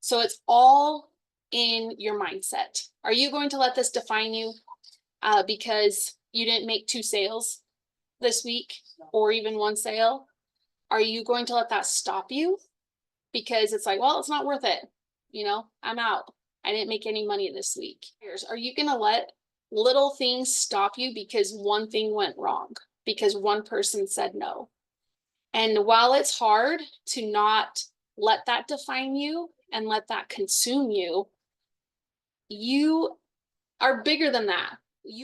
So it's all in your mindset. Are you going to let this define you because you didn't make 2 sales this week or even 1 sale? Are you going to let that stop you because it's like, well, it's not worth it. I'm out. I didn't make any money this week. Are you going to let little things stop you because one thing went wrong, because one person said no? And while it's hard to not let that define you and let that consume you, you are bigger than that.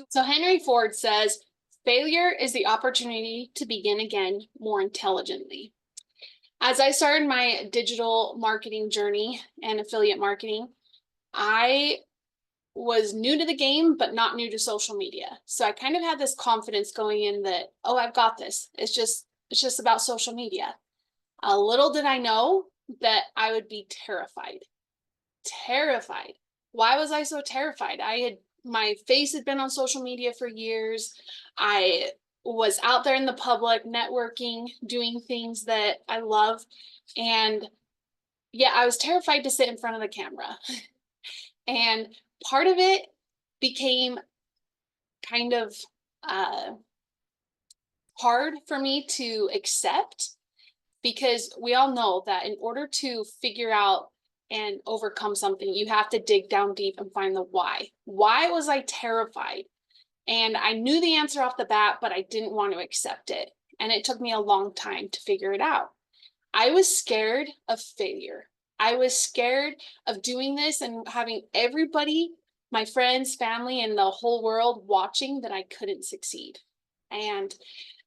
So Henry Ford says, failure is the opportunity to begin again more intelligently. As I started my digital marketing journey and affiliate marketing, I was new to the game, but not new to social media. So I kind of had this confidence going in that, oh, I've got this. It's just about social media. A little did I know that I would be terrified. Terrified. Why was I so terrified? My face had been on social media for years. I was out there in the public networking, doing things that I love. And yeah, I was terrified to sit in front of the camera. And part of it became kind of hard for me to accept, because we all know that in order to figure out and overcome something, you have to dig down deep and find the why. Why was I terrified? And I knew the answer off the bat, but I didn't want to accept it. And it took me a long time to figure it out. I was scared of failure. I was scared of doing this and having everybody, my friends, family, and the whole world watching that I couldn't succeed. And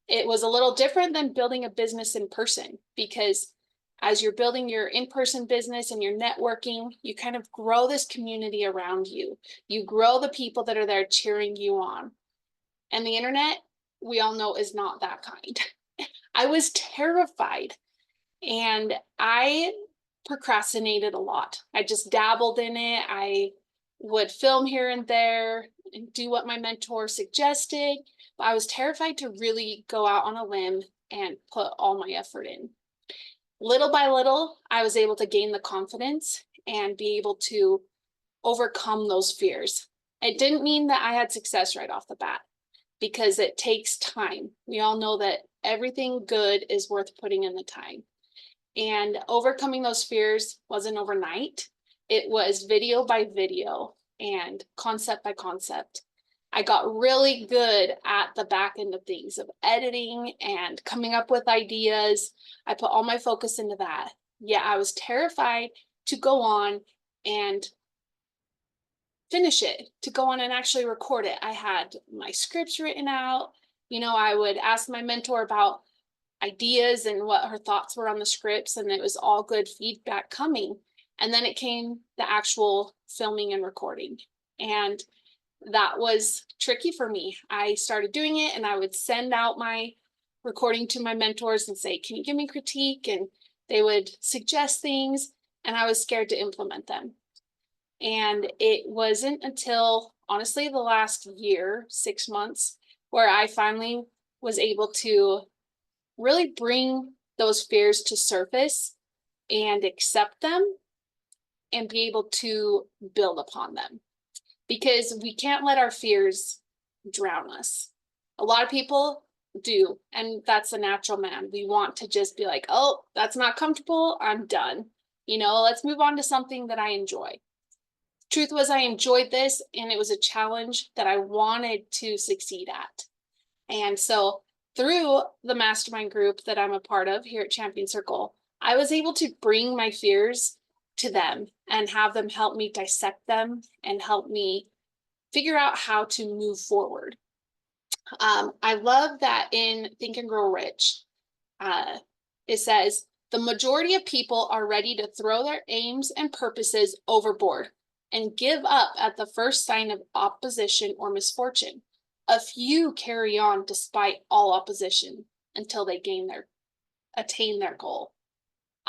it was a little different than building a business in person, because as you're building your in-person business and you're networking, you kind of grow this community around you. You grow the people that are there cheering you on. And the internet, we all know, is not that kind. I was terrified, and I procrastinated a lot. I just dabbled in it. I would film here and there and do what my mentor suggested, but I was terrified to really go out on a limb and put all my effort in. Little by little, I was able to gain the confidence and be able to overcome those fears. It didn't mean that I had success right off the bat, because it takes time. We all know that everything good is worth putting in the time. And overcoming those fears wasn't overnight. It was video by video and concept by concept. I got really good at the back end of things, of editing and coming up with ideas. I put all my focus into that. Yeah, I was terrified to go on and finish it, to go on and actually record it. I had my scripts written out. I would ask my mentor about ideas and what her thoughts were on the scripts, and it was all good feedback coming. And then it came the actual filming and recording. And that was tricky for me. I started doing it, and I would send out my recording to my mentors and say, can you give me critique? And they would suggest things, and I was scared to implement them. And it wasn't until, honestly, the last year, 6 months, where I finally was able to really bring those fears to surface and accept them and be able to build upon them. Because we can't let our fears drown us. A lot of people do, and that's a natural man. We want to just be like, oh, that's not comfortable, I'm done. Let's move on to something that I enjoy. Truth was, I enjoyed this, and it was a challenge that I wanted to succeed at. And so through the mastermind group that I'm a part of here at Champion Circle, I was able to bring my fears to them and have them help me dissect them and help me figure out how to move forward. I love that in Think and Grow Rich, it says, the majority of people are ready to throw their aims and purposes overboard and give up at the first sign of opposition or misfortune. A few carry on despite all opposition until they attain their goal.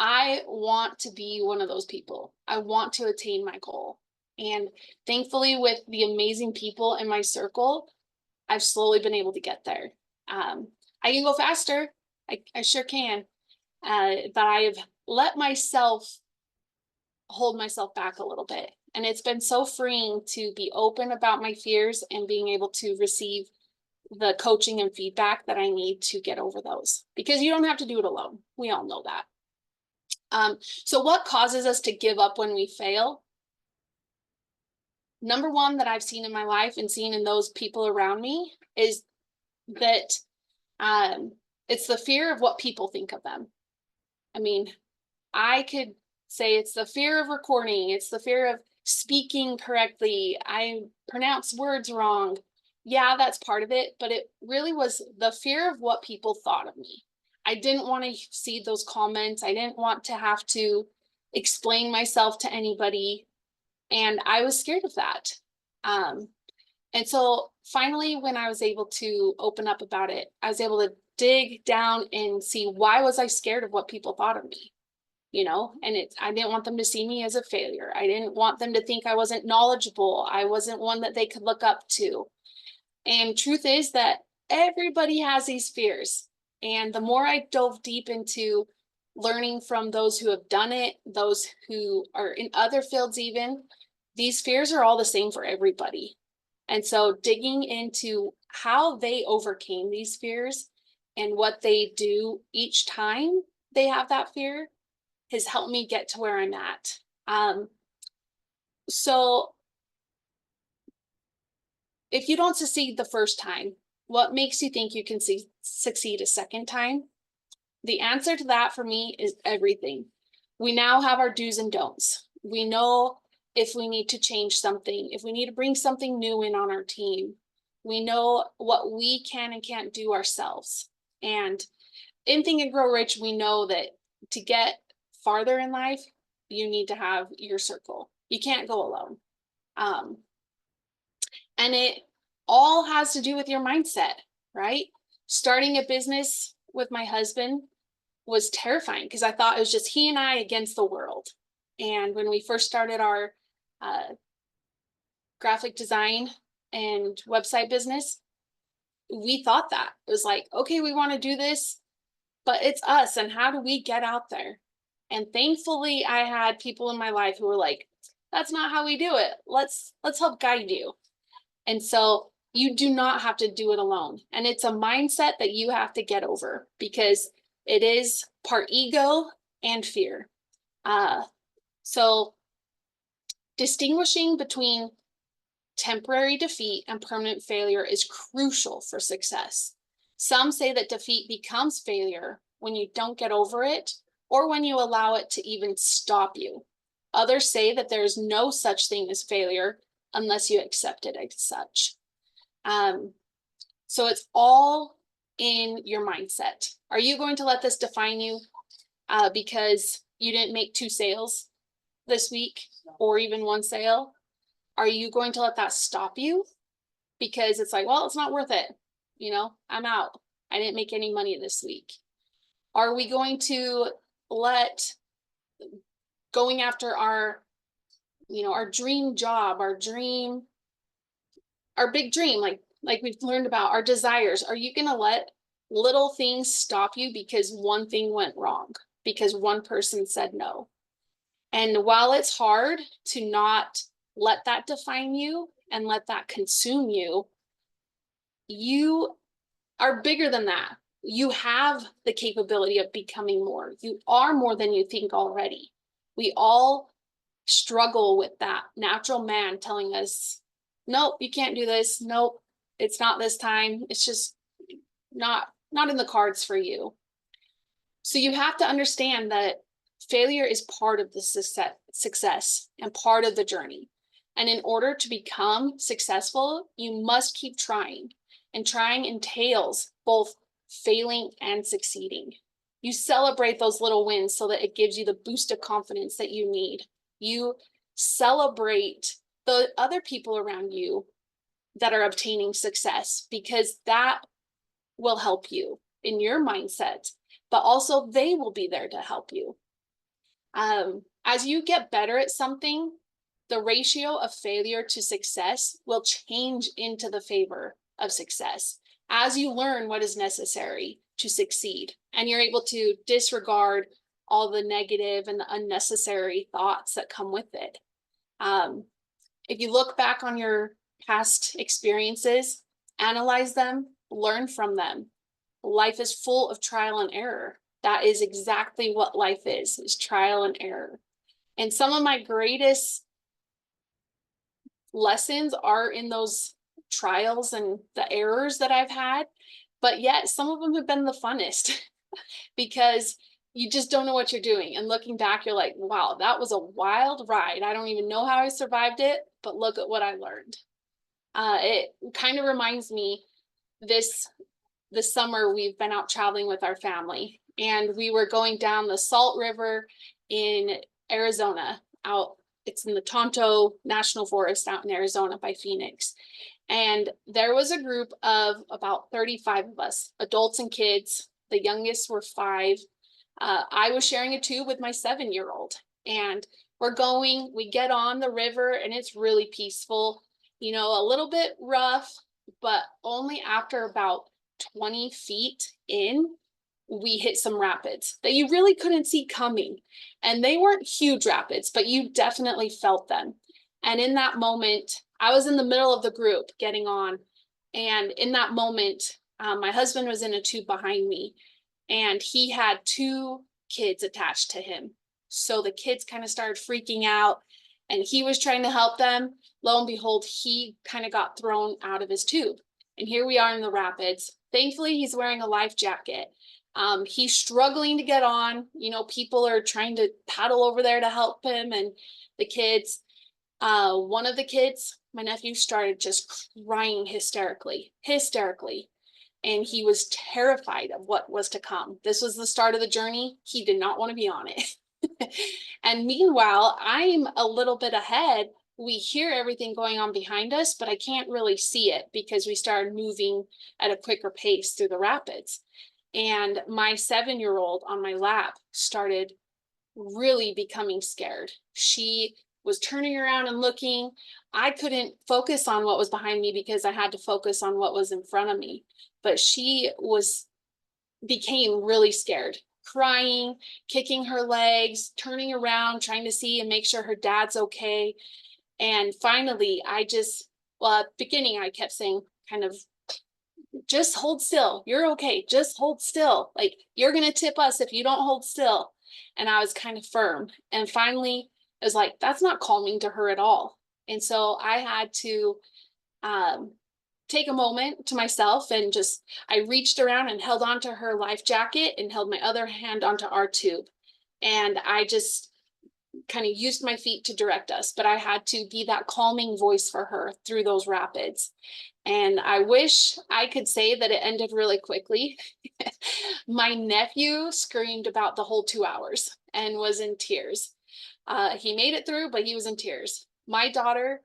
I want to be one of those people. I want to attain my goal. And thankfully, with the amazing people in my circle, I've slowly been able to get there. I can go faster. I sure can. But I've let myself hold myself back a little bit. And it's been so freeing to be open about my fears and being able to receive the coaching and feedback that I need to get over those, because you don't have to do it alone. We all know that. So what causes us to give up when we fail? Number one that I've seen in my life and seen in those people around me is that it's the fear of what people think of them. I mean, I could say it's the fear of recording. It's the fear of speaking correctly. I pronounce words wrong. Yeah, that's part of it, but it really was the fear of what people thought of me. I didn't want to see those comments. I didn't want to have to explain myself to anybody. And I was scared of that. And so finally, when I was able to open up about it, I was able to dig down and see, why was I scared of what people thought of me? You know, and I didn't want them to see me as a failure. I didn't want them to think I wasn't knowledgeable. I wasn't one that they could look up to. And truth is that everybody has these fears. And the more I dove deep into learning from those who have done it, those who are in other fields even, these fears are all the same for everybody. And so digging into how they overcame these fears and what they do each time they have that fear has helped me get to where I'm at. So if you don't succeed the first time, what makes you think you can succeed a second time? The answer to that for me is everything. We now have our do's and don'ts. We know if we need to change something, if we need to bring something new in on our team. We know what we can and can't do ourselves. And in Think and Grow Rich, we know that to get farther in life, you need to have your circle. You can't go alone. And it all has to do with your mindset, right? Starting a business with my husband was terrifying because I thought it was just he and I against the world. And when we first started our graphic design and website business, we thought that it was like, okay, we want to do this, but it's us. And how do we get out there? And thankfully, I had people in my life who were like, that's not how we do it. Let's help guide you. And so you do not have to do it alone. And it's a mindset that you have to get over because it is part ego and fear. So distinguishing between temporary defeat and permanent failure is crucial for success. Some say that defeat becomes failure when you don't get over it or when you allow it to even stop you. Others say that there is no such thing as failure unless you accept it as such. So it's all in your mindset. Are you going to let this define you because you didn't make 2 sales this week or even 1 sale? Are you going to let that stop you because it's like, well, it's not worth it. You know, I'm out. I didn't make any money this week. Are we going to let going after our, our dream job, our big dream, like we've learned about, our desires, are you going to let little things stop you because one thing went wrong, because one person said no? And while it's hard to not let that define you and let that consume you, you are bigger than that. You have the capability of becoming more. You are more than you think already. We all struggle with that natural man telling us, nope, you can't do this. Nope, it's not this time. It's just not in the cards for you. So you have to understand that failure is part of the success and part of the journey. And in order to become successful, you must keep trying. And trying entails both failing and succeeding. You celebrate those little wins so that it gives you the boost of confidence that you need. You celebrate the other people around you that are obtaining success because that will help you in your mindset, but also they will be there to help you. As you get better at something, the ratio of failure to success will change into the favor of success as you learn what is necessary to succeed. And you're able to disregard all the negative and the unnecessary thoughts that come with it. If you look back on your past experiences, analyze them, learn from them. Life is full of trial and error. That is exactly what life is trial and error. And some of my greatest lessons are in those trials and the errors that I've had, but yet some of them have been the funnest because you just don't know what you're doing. And looking back, you're like, wow, that was a wild ride. I don't even know how I survived it, but look at what I learned. It kind of reminds me this summer we've been out traveling with our family, and we were going down the Salt River in Arizona. It's in the Tonto National Forest out in Arizona by Phoenix. And there was a group of about 35 of us, adults and kids. The youngest were 5. I was sharing a tube with my 7-year-old, and we get on the river, and it's really peaceful, a little bit rough, but only after about 20 feet in, we hit some rapids that you really couldn't see coming. And they weren't huge rapids, but you definitely felt them. And in that moment, I was in the middle of the group getting on. And in that moment, my husband was in a tube behind me, and he had 2 kids attached to him. So the kids kind of started freaking out, and he was trying to help them. Lo and behold, he kind of got thrown out of his tube. And here we are in the rapids. Thankfully, he's wearing a life jacket. He's struggling to get on. People are trying to paddle over there to help him. And the kids, one of the kids, my nephew, started just crying hysterically. And he was terrified of what was to come. This was the start of the journey. He did not want to be on it. And meanwhile, I'm a little bit ahead. We hear everything going on behind us, but I can't really see it because we started moving at a quicker pace through the rapids. And my 7-year-old on my lap started really becoming scared. She was turning around and looking. I couldn't focus on what was behind me because I had to focus on what was in front of me. But she became really scared, crying, kicking her legs, turning around, trying to see and make sure her dad's okay. And finally, at the beginning, I kept saying kind of, just hold still. You're okay. Just hold still. Like, you're going to tip us if you don't hold still. And I was kind of firm. And finally, it was like, that's not calming to her at all. And so I had to take a moment to myself and I reached around and held onto her life jacket and held my other hand onto our tube. And I just kind of used my feet to direct us, but I had to be that calming voice for her through those rapids. And I wish I could say that it ended really quickly. My nephew screamed about the whole 2 hours and was in tears. He made it through, but he was in tears. My daughter,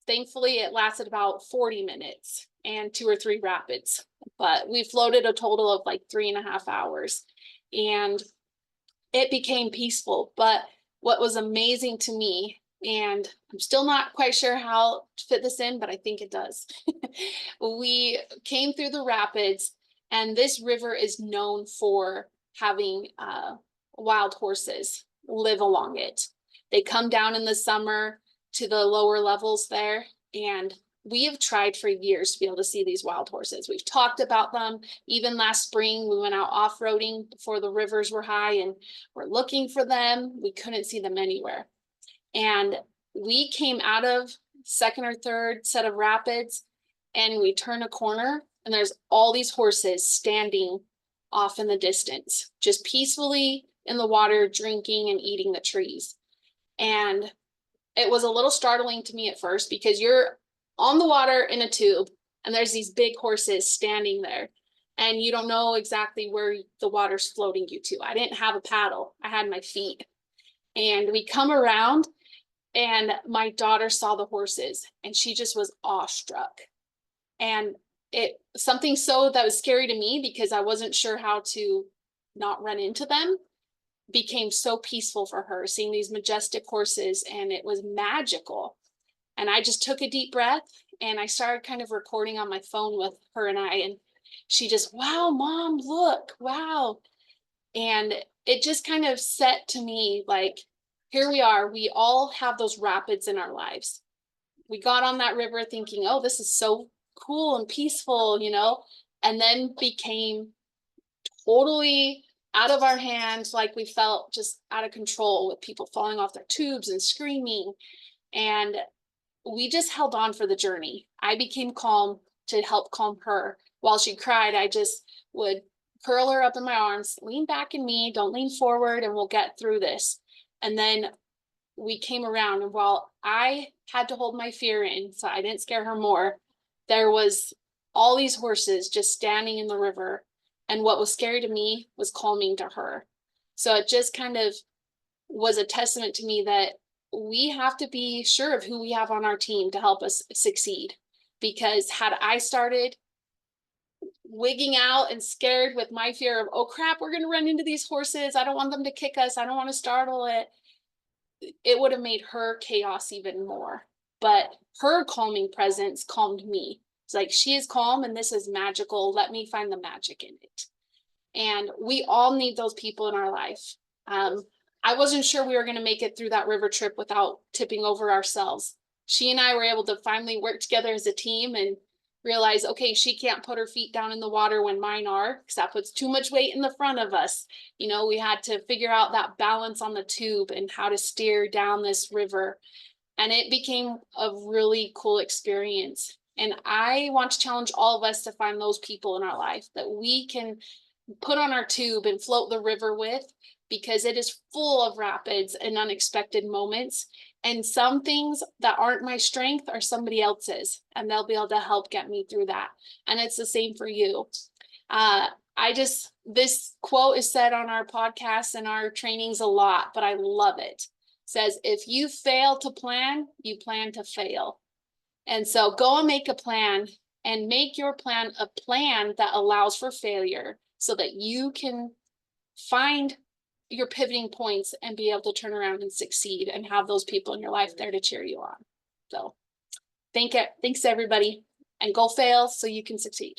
thankfully, it lasted about 40 minutes and 2 or 3 rapids, but we floated a total of like 3.5 hours, and it became peaceful. But what was amazing to me, and I'm still not quite sure how to fit this in, but I think it does. We came through the rapids, and this river is known for having wild horses live along it. They come down in the summer to the lower levels there, and we have tried for years to be able to see these wild horses. We've talked about them. Even last spring, we went out off-roading before the rivers were high, and we're looking for them. We couldn't see them anywhere. And we came out of second or third set of rapids, and we turn a corner, and there's all these horses standing off in the distance, just peacefully in the water, drinking and eating the trees. And it was a little startling to me at first because you're on the water in a tube and there's these big horses standing there and you don't know exactly where the water's floating you to. I didn't have a paddle. I had my feet. And we come around and my daughter saw the horses and she just was awestruck. And something that was scary to me because I wasn't sure how to not run into them became so peaceful for her, seeing these majestic horses, and it was magical. And I just took a deep breath and I started kind of recording on my phone with her and she just, wow, Mom, look, wow. And it just kind of set to me like, here we are, we all have those rapids in our lives. We got on that river thinking, oh, this is so cool and peaceful, and then became totally out of our hands, like we felt just out of control with people falling off their tubes and screaming. And we just held on for the journey. I became calm to help calm her. While she cried, I just would curl her up in my arms, lean back in me, don't lean forward, and we'll get through this. And then we came around, and while I had to hold my fear in so I didn't scare her more, there was all these horses just standing in the river. And what was scary to me was calming to her. So it just kind of was a testament to me that we have to be sure of who we have on our team to help us succeed. Because had I started wigging out and scared with my fear of, oh crap, we're going to run into these horses, I don't want them to kick us, I don't want to startle it, it would have made her chaos even more. But her calming presence calmed me. It's like, she is calm and this is magical. Let me find the magic in it. And we all need those people in our life. I wasn't sure we were going to make it through that river trip without tipping over ourselves. She and I were able to finally work together as a team and realize, okay, she can't put her feet down in the water when mine are, because that puts too much weight in the front of us. We had to figure out that balance on the tube and how to steer down this river. And it became a really cool experience. And I want to challenge all of us to find those people in our life that we can put on our tube and float the river with, because it is full of rapids and unexpected moments. And some things that aren't my strength are somebody else's, and they'll be able to help get me through that. And it's the same for you. This quote is said on our podcasts and our trainings a lot, but I love it. It says, if you fail to plan, you plan to fail. And so go and make a plan, and make your plan a plan that allows for failure so that you can find your pivoting points and be able to turn around and succeed and have those people in your life there to cheer you on. So thanks everybody, and go fail so you can succeed.